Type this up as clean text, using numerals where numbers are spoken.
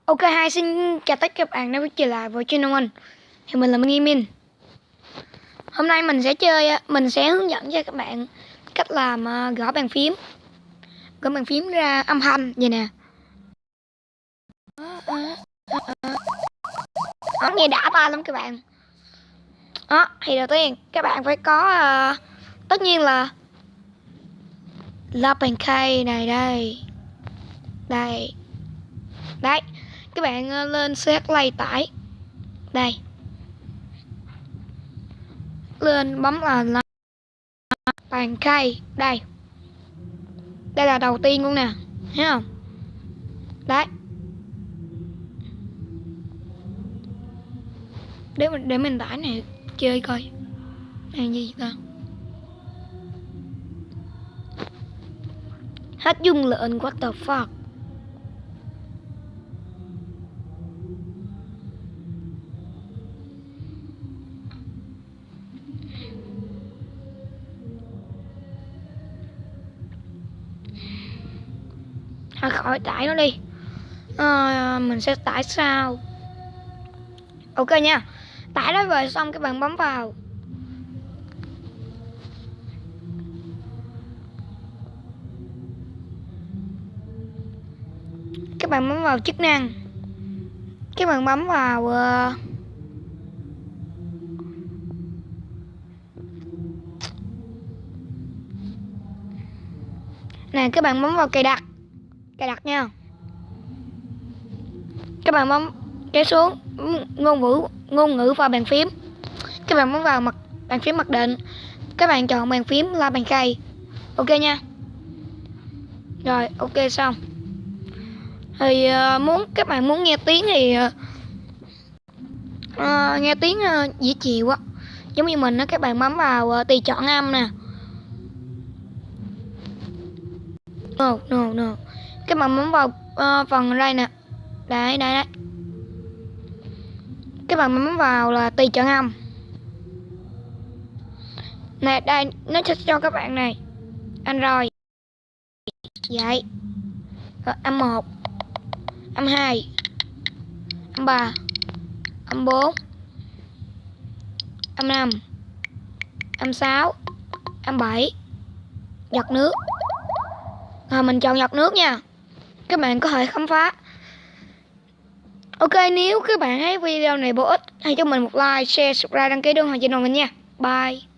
Ok, xin chào tất cả các bạn đã quay trở lại với channel mình. Thì mình là Minh. Hôm nay mình sẽ hướng dẫn cho các bạn cách làm gõ bàn phím. Gõ bàn phím ra âm thanh vậy nè. Đó, nghe đã tai lắm các bạn. Đó, thì đầu tiên các bạn phải có tất nhiên là bàn khay này đây. Đây. Đấy. Các bạn lên CH Play tải. Đây. Lên bấm là bàn khay. Đây. Đây là đầu tiên luôn nè. Thấy không? Đấy. Để mình tải này chơi coi. Này gì ta? Hết dung lượng, what the fuck. Thôi khỏi tải nó đi. Mình sẽ tải sau. Ok nha. Tải nó về xong các bạn bấm vào. Các bạn bấm vào chức năng. Các bạn bấm vào nè, các bạn bấm vào cài đặt. Cài đặt nha. Các bạn bấm kéo xuống ngôn ngữ vào bàn phím. Các bạn bấm vào bàn phím mặc định. Các bạn chọn bàn phím là bàn khay. Ok nha. Rồi, ok xong. Thì các bạn muốn nghe tiếng thì nghe tiếng dễ chịu á. Giống như mình á, các bạn bấm vào tùy chọn âm nè. No. Các bạn bấm vào phần đây nè. Đấy. Các bạn bấm vào là tùy chọn âm. Nè, đây nó sẽ cho các bạn này. Android. Vậy. Rồi, âm 1, âm 2, âm 3, âm 4, âm 5, âm 6, âm 7, giọt nước. Rồi mình chọn giọt nước nha. Các bạn có thể khám phá. Ok, nếu các bạn thấy video này bổ ích, hãy cho mình một like, share, subscribe, đăng ký kênh channel mình nha. Bye.